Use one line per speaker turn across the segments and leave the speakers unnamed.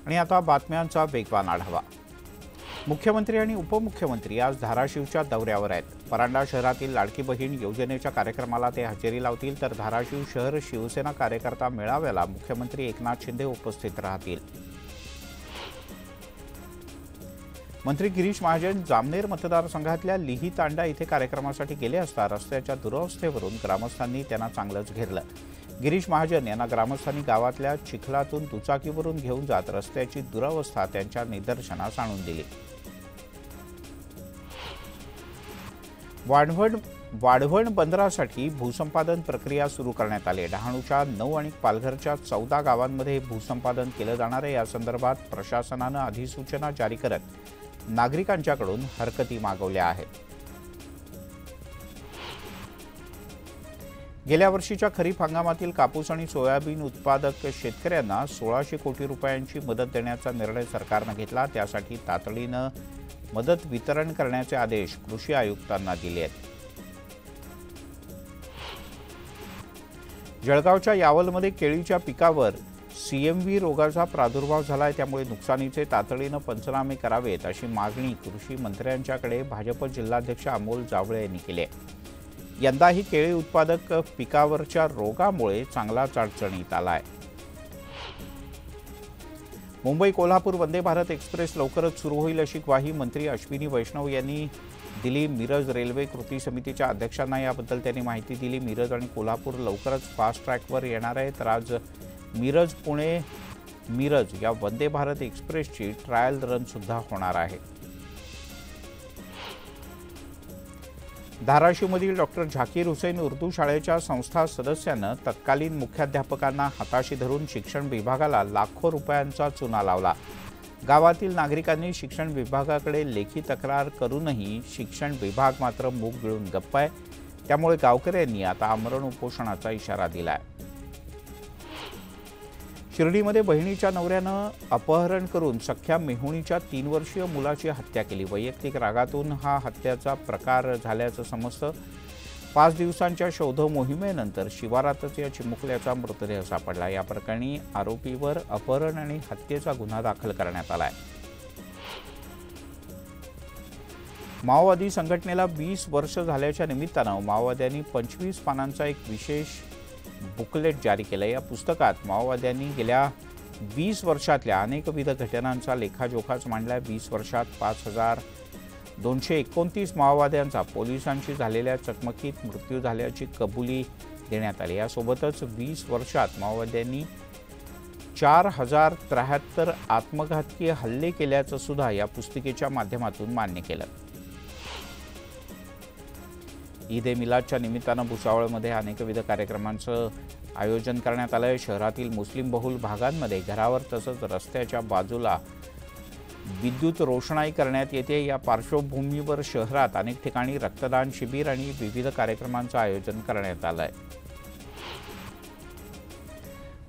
आणि आता बातम्यांचा वेगवान आढावा। मुख्यमंत्री आणि उपमुख्यमंत्री आज धाराशिवच्या दौऱ्यावर आहेत। परांडा शहरातील लाडकी बहीण योजनेच्या कार्यक्रमाला ते हजेरी लावतील, तर धाराशिव शहर शिवसेना कार्यकर्ता मेळाव्याला मुख्यमंत्री एकनाथ शिंदे उपस्थित राहतील। मंत्री गिरीश महाजन जामनेर मतदारसंघातल्या लिही तांडा इथे कार्यक्रमासाठी गेले असता रस्त्याच्या दुरवस्थेवरून ग्रामस्थांनी त्यांना चांगलंच घेरलं। गिरीश महाजन यांना ग्रामस्थांनी गावातल्या चिखलातून दुचाकीवरून घेऊन जात रस्त्याची दुरवस्था त्यांच्या निदर्शनास आणून दिली। वाढवण बंदरासाठी भूसंपादन प्रक्रिया सुरू करण्यात आली। डहाणूच्या 9 आणि पालघरच्या 14 गावांमध्ये भूसंपादन केलं जाणार आहे। या संदर्भात प्रशासनानं अधिसूचना जारी करत नागरिकांच्याकडून हरकती मागवल्या आहेत। गेल्या वर्षीच्या खरीप हंगामातील कापूस आणि सोयाबीन उत्पादक शेतकऱ्यांना 1600 कोटी रुपयांची मदत देण्याचा निर्णय सरकारनं घेतला। त्यासाठी तातडीनं मदत वितरण करण्याचे आदेश कृषी आयुक्तांना दिले आहेत। जळगावच्या यावलमध्ये केळीच्या पिकावर CMV रोगाचा प्रादुर्भाव झालाय, त्यामुळे नुकसानीचे तातडीनं पंचनामे करावेत अशी मागणी कृषी मंत्र्यांच्याकडे भाजप जिल्हाध्यक्ष अमोल जावळे यांनी केली आहे। यंदाही केळी उत्पादक पिकावरच्या रोगामुळे चांगलाच अडचणीत आलाय। मुंबई कोल्हापूर वंदे भारत एक्सप्रेस लवकरच सुरू होईल अशी ग्वाही मंत्री अश्विनी वैष्णव यांनी दिली। मिरज रेल्वे कृती समितीच्या अध्यक्षांना याबद्दल त्यांनी माहिती दिली। मिरज आणि कोल्हापूर लवकरच फास्ट ट्रॅकवर येणार आहे, तर आज मिरज पुणे मिरज या वंदे भारत एक्सप्रेसची ट्रायल रन सुद्धा होणार आहे। धाराशिवमधील डॉक्टर झाकीर हुसेन उर्दू शाळेच्या संस्था सदस्यानं तत्कालीन मुख्याध्यापकांना हाताशी धरून शिक्षण विभागाला लाखो रुपयांचा चुना लावला। गावातील नागरिकांनी शिक्षण विभागाकडे लेखी तक्रार करूनही शिक्षण विभाग मात्र मूग गिळून गप्प आहे। त्यामुळे गावकऱ्यांनी आता आमरण उपोषणाचा इशारा दिलाय। शिर्डीमध्ये बहिणीच्या नवऱ्यानं अपहरण करून सख्या मेहुणीच्या 3 वर्षीय मुलाची हत्या केली। वैयक्तिक रागातून हा हत्येचा प्रकार झाल्याचं समजतं। 5 दिवसांच्या शोध मोहिमेनंतर शिवारातच या चिमुकल्याचा मृतदेह सापडला। या प्रकरणी आरोपीवर अपहरण आणि हत्येचा गुन्हा दाखल करण्यात आलाय। माओवादी संघटनेला 20 वर्ष झाल्याच्या निमित्तानं माओवाद्यांनी 25 पानांचा एक विशेष बुकलेट जारी केलं। या पुस्तकात माओवाद्यांनी गेल्या 20 वर्षातल्या अनेकविध घटनांचा लेखाजोखाच मांडला। 20 वर्षात 5229 माओवाद्यांचा पोलिसांशी झालेल्या चकमकीत मृत्यू झाल्याची कबुली देण्यात आली। यासोबतच 20 वर्षात माओवाद्यांनी 4073 आत्मघातकीय हल्ले केल्याचं सुद्धा या पुस्तिकेच्या माध्यमातून मान्य केलं। ईद-ए-मिलादच्या निमित्तानं भुसावळमध्ये अनेकविध कार्यक्रमांचं आयोजन करण्यात आलंय। शहरातील मुस्लिम बहुल भागांमध्ये घरावर तसंच रस्त्याच्या बाजूला विद्युत रोषणाई करण्यात येते। या पार्श्वभूमीवर शहरात अनेक ठिकाणी रक्तदान शिबिर आणि विविध कार्यक्रमांचं आयोजन करण्यात आलंय।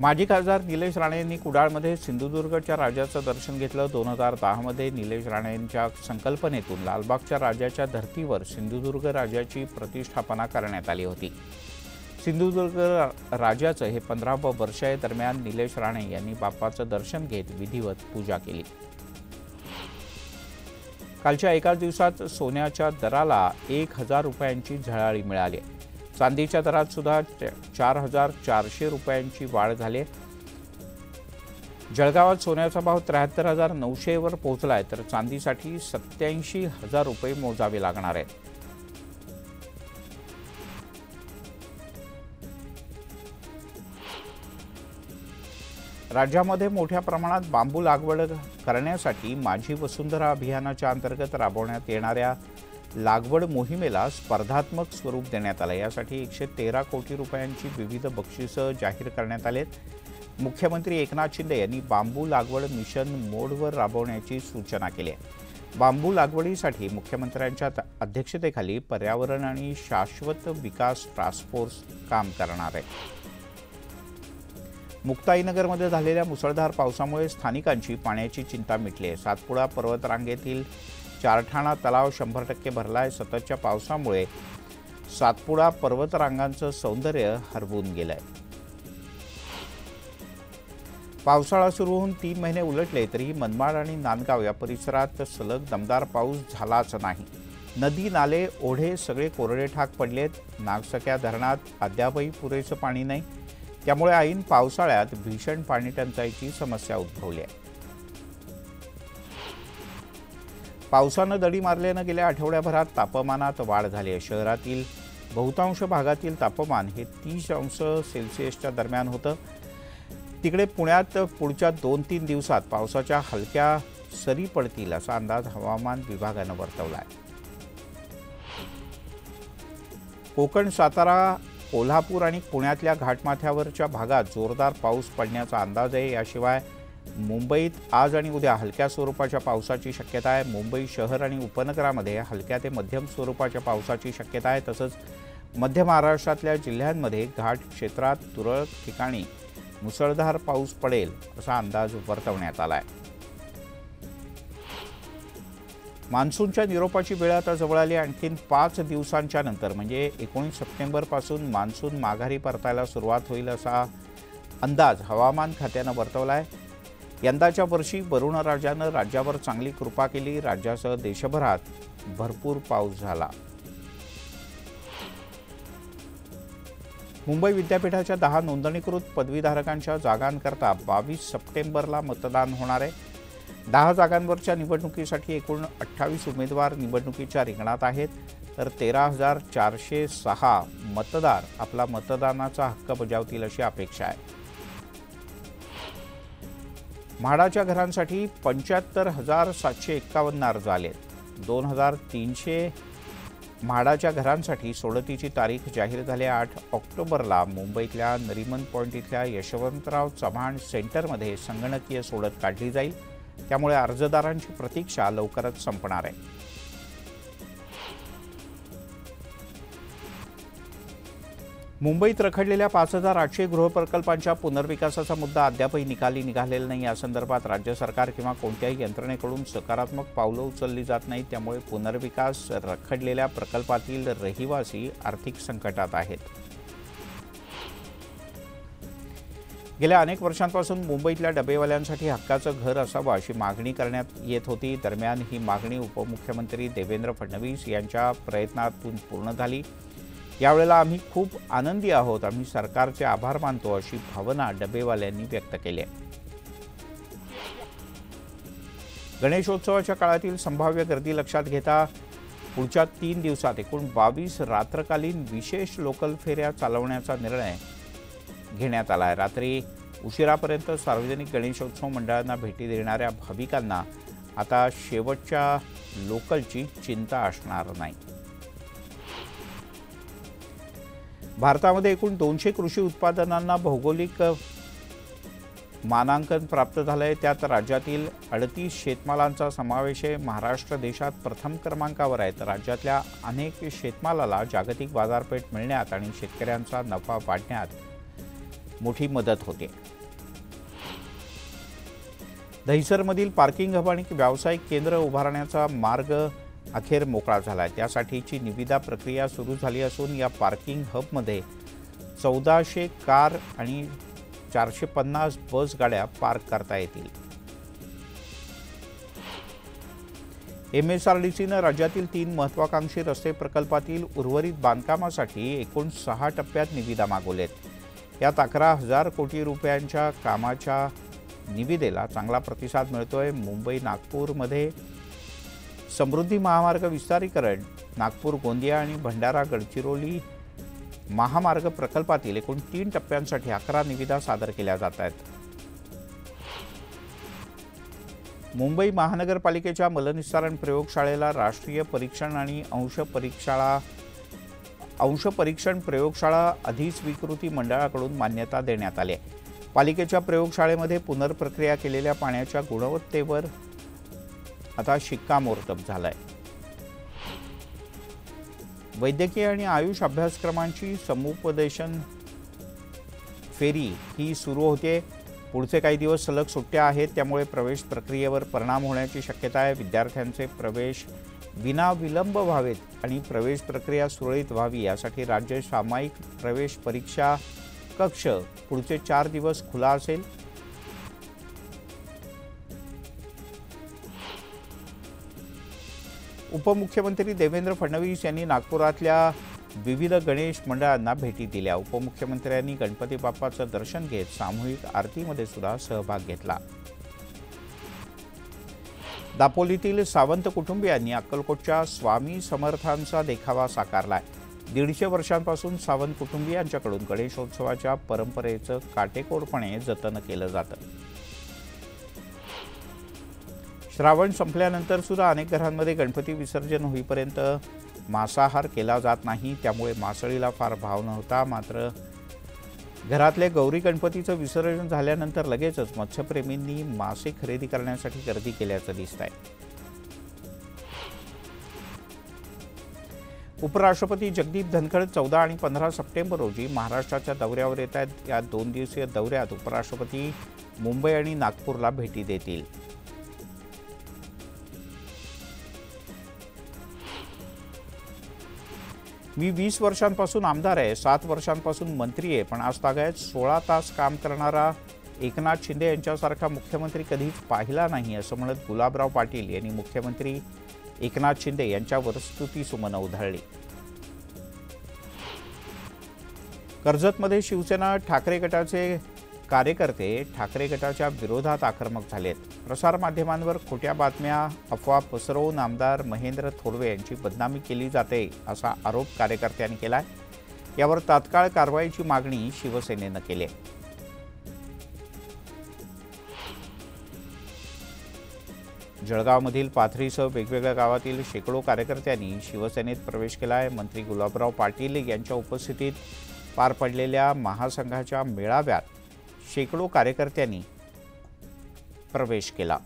माजी खासदार निलेश राणे यांनी कुडाळमध्ये सिंधुदुर्गच्या राजाचं दर्शन घेतलं। 2010 मध्ये निलेश राणेंच्या संकल्पनेतून लालबागच्या राजाच्या धर्तीवर सिंधुदुर्ग राजाची प्रतिष्ठापना करण्यात आली होती। सिंधुदुर्ग राजाचं हे 15वं वर्ष आहे। दरम्यान निलेश राणे यांनी बाप्पाचं दर्शन घेत विधिवत पूजा केली। कालच्या एकाच दिवसात सोन्याच्या दराला 1000 रुपयांची झळाळी मिळाली। चांदीच्या दरात सुद्धा 4400 रुपयांची वाढ झाली। जळगावात सोन्याचा भाव 73,900 वर पोहोचलाय, तर चांदीसाठी 87,000 रुपये मोजावे लागणार आहेत। राज्यामध्ये मोठ्या प्रमाणात बांबू लागवड करण्यासाठी माझी वसुंधरा अभियानाच्या अंतर्गत राबवण्यात येणाऱ्या लागवड मोहिमेला स्पर्धात्मक स्वरूप देण्यात आलं। यासाठी 113 कोटी रुपयांची विविध बक्षिसं जाहीर करण्यात आलेत। मुख्यमंत्री एकनाथ शिंदे यांनी बांबू लागवड मिशन मोडवर राबवण्याची सूचना केली आहे। बांबू लागवडीसाठी मुख्यमंत्र्यांच्या अध्यक्षतेखाली पर्यावरण आणि शाश्वत विकास टास्क फोर्स काम करणार आहे। मुक्ताईनगरमध्ये झालेल्या मुसळधार पावसामुळे स्थानिकांची पाण्याची चिंता मिटली आहे। सातपुडा पर्वतरांगेतील चारठाणा तलाव 100% भरलाय। सततच्या पावसामुळे सातपुडा पर्वतरांगांचं सौंदर्य हरवून गेलंय। पावसाळा सुरू होऊन 3 महिने उलटले तरीही मनमाड आणि नांदगाव या परिसरात सलग दमदार पाऊस झालाच नाही. नदी, नाले, ओढे सगळे कोरडे ठाक पडलेत. नागसक्या धरणात अद्यापही पुरेसं पाणी नाही. त्यामुळे ऐन पावसाळ्यात भीषण पाणी टंचाईची समस्या उद्भवली आहे. पावसानं दडी मारल्यानं गेल्या आठवड्याभरात तापमानात वाढ झाली आहे. शहरातील बहुतांश भागातील तापमान हे 30 अंश सेल्सिअसच्या दरम्यान होतं. तिकडे पुण्यात पुढच्या 2-3 दिवसात पावसाच्या हलक्या सरी पडतील असा अंदाज हवामान विभागानं वर्तवला आहे. कोकण, सातारा, कोल्हापूर आणि पुण्यातल्या घाटमाथ्यावरच्या भागात जोरदार पाऊस पडण्याचा अंदाज आहे. याशिवाय मुंबईत आज आणि उद्या हलक्या स्वरूपाच्या पावसाची शक्यता आहे. मुंबई शहर आणि उपनगरामध्ये हलक्या ते मध्यम स्वरूपाच्या पावसाची शक्यता आहे. तसंच मध्य महाराष्ट्रातल्या जिल्ह्यांमध्ये घाट क्षेत्रात तुरळक ठिकाणी मुसळधार पाऊस पडेल असा अंदाज वर्तवण्यात आला आहे. मान्सूनच्या निरोपाची वेळ आता जवळ आली. आणखीन 5 दिवसांच्या नंतर म्हणजे 19 सप्टेंबरपासून मान्सून माघारी परतायला सुरुवात होईल असा अंदाज हवामान खात्यानं वर्तवला आहे. यंदाच्या वर्षी वरुणराजानं राज्यावर चांगली कृपा केली. राज्यासह देशभरात भरपूर पाऊस झाला. मुंबई विद्यापीठाच्या 10 नोंदणीकृत पदवीधारकांच्या जागांकरता 22 सप्टेंबरला मतदान होणार आहे. 10 जागांवरच्या निवडणुकीसाठी एकूण 28 उमेदवार निवडणुकीच्या रिंगणात आहेत. तर 13,406 मतदार आपला मतदानाचा हक्क बजावतील अशी अपेक्षा आहे. म्हाडाच्या घरांसाठी 75,751 अर्ज आले. 2,300 म्हाडाच्या घरांसाठी सोडतीची तारीख जाहीर झाली. 8 ऑक्टोबरला मुंबईतल्या नरिमन पॉइंट इथल्या यशवंतराव चव्हाण सेंटरमध्ये संगणकीय सोडत काढली जाईल. त्यामुळे अर्जदारांची प्रतीक्षा लवकरच संपणार आहे. मुंबईत रखडलेल्या 5,800 गृहप्रकल्पांच्या पुनर्विकासाचा मुद्दा अद्यापही निकाली निघालेला नाही. या संदर्भात राज्य सरकार किंवा कोणत्याही यंत्रणेकडून सकारात्मक पावलं उचलली जात नाहीत. त्यामुळे पुनर्विकास रखडलेल्या प्रकल्पातील रहिवासी आर्थिक संकटात आहेत. गेल्या अनेक वर्षांपासून मुंबईतल्या डबेवाल्यांसाठी हक्काचं घर असावं अशी मागणी करण्यात येत होती. दरम्यान ही मागणी उपमुख्यमंत्री देवेंद्र फडणवीस यांच्या प्रयत्नातून पूर्ण झाली. यावेळेला आम्ही खूप आनंदी आहोत. आम्ही सरकारचे आभार मानतो अशी भावना डबेवाल्यांनी व्यक्त केली आहे. गणेशोत्सवाच्या काळातील संभाव्य गर्दी लक्षात घेता पुढच्या 3 दिवसात एकूण 22 रात्रकालीन विशेष लोकल फेऱ्या चालवण्याचा निर्णय घेण्यात आला आहे. रात्री उशिरापर्यंत सार्वजनिक गणेशोत्सव मंडळांना भेटी देणाऱ्या भाविकांना आता शेवटच्या लोकलची चिंता असणार नाही. भारतामध्ये एकूण 200 कृषी उत्पादनांना भौगोलिक मानांकन प्राप्त झालं आहे. त्यात राज्यातील 38 शेतमालांचा समावेश आहे. महाराष्ट्र देशात प्रथम क्रमांकावर आहे. तर राज्यातल्या अनेक शेतमालाला जागतिक बाजारपेठ मिळण्यात आणि शेतकऱ्यांचा नफा वाढण्यात मोठी मदत होते. दहिसरमधील पार्किंग हब आणि व्यावसायिक केंद्र उभारण्याचा मार्ग अखेर मोकळा झाला आहे. त्यासाठीची निविदा प्रक्रिया सुरू झाली असून या पार्किंग हबमध्ये 1400 कार आणि 450 बस गाड्या पार्क करता येतील. MSRDCनं राज्यातील 3 महत्त्वाकांक्षी रस्ते प्रकल्पातील उर्वरित बांधकामासाठी एकूण 6 टप्प्यात निविदा मागवल्यात. यात 11,000 कोटी रुपयांच्या कामाच्या निविदेला चांगला प्रतिसाद मिळतोय. मुंबई नागपूरमध्ये समृद्धी महामार्ग विस्तारीकरण, नागपूर गोंदिया आणि भंडारा गडचिरोली महामार्ग प्रकल्पातील एकूण 3 टप्प्यांसाठी 11 निविदा सादर केल्या जात आहेत. मुंबई महानगरपालिकेच्या मलनिस्सारण प्रयोगशाळेला राष्ट्रीय परीक्षण आणि अंश परीक्षण प्रयोगशाळा अधिस्वीकृती मंडळाकडून मान्यता देण्यात आली आहे. पालिकेच्या प्रयोगशाळेमध्ये पुनर्प्रक्रिया केलेल्या पाण्याच्या गुणवत्तेवर आता शिक्कामोर्तब झालाय. वैद्यकीय आणि आयुष अभ्यासक्रमांची समुपदेशन फेरी ही सुरू होते. पुढचे काही दिवस सलग सुट्ट्या आहेत. त्यामुळे प्रवेश प्रक्रियेवर परिणाम होण्याची शक्यता आहे. विद्यार्थ्यांचे प्रवेश विनाविलंब व्हावेत आणि प्रवेश प्रक्रिया सुरळीत व्हावी यासाठी राज्य सामायिक प्रवेश परीक्षा कक्ष पुढचे 4 दिवस खुला असेल. उपमुख्यमंत्री देवेंद्र फडणवीस यांनी नागपुरातल्या विविध गणेश मंडळांना भेटी दिल्या। उपमुख्यमंत्र्यांनी गणपती बाप्पाचं दर्शन घेत सामूहिक आरतीमध्ये सुद्धा सहभाग घेतला। दापोलीतील सावंत कुटुंबियांनी अक्कलकोटच्या स्वामी समर्थांचा देखावा साकारलाय। 150 वर्षांपासून सावंत कुटुंबियांच्याकडून गणेशोत्सवाच्या परंपरेचं काटेकोरपणे जतन केलं जातं। श्रावण संपल्यानंतर सुद्धा अनेक घरांमध्ये गणपती विसर्जन होईपर्यंत मांसाहार केला जात नाही, त्यामुळे मासळीला फार भाव नव्हता। मात्र घरातले गौरी गणपतीचं विसर्जन झाल्यानंतर लगेचच मत्स्यप्रेमींनी मासे खरेदी करण्यासाठी गर्दी केल्याचं दिसतंय। उपराष्ट्रपती जगदीप धनखड 14 आणि 15 सप्टेंबर रोजी महाराष्ट्राच्या दौऱ्यावर येत आहेत। या 2 दिवसीय दौऱ्यात उपराष्ट्रपती मुंबई आणि नागपूरला भेटी देतील। मी 20 वर्षांपासून आमदार आहे, 7 वर्षांपासून मंत्री आहे, पण आजतागायत 16 तास काम करणारा एकनाथ शिंदे यांच्यासारखा मुख्यमंत्री कधीच पाहिला नाही, असं म्हणत गुलाबराव पाटील यांनी मुख्यमंत्री एकनाथ शिंदे यांच्यावर स्तुतिसुमनं उधळली। कर्जतमध्ये शिवसेना ठाकरे गटाचे कार्यकर्ते ठाकरे गटाच्या विरोधात आक्रमक झालेत। प्रसारमाध्यमांवर खोट्या बातम्या, अफवा पसरवून आमदार महेंद्र थोरवे यांची बदनामी केली जाते, असा आरोप कार्यकर्त्यांनी केलाय। यावर तात्काळ कारवाईची मागणी शिवसेनेनं केली आहे। जळगावमधील पाथरीसह वेगवेगळ्या गावातील शेकडो कार्यकर्त्यांनी शिवसेनेत प्रवेश केलाय। मंत्री गुलाबराव पाटील यांच्या उपस्थितीत पार पडलेल्या महासंघाच्या मेळाव्यात शेकडो कार्यकर्त्यांनी प्रवेश केला।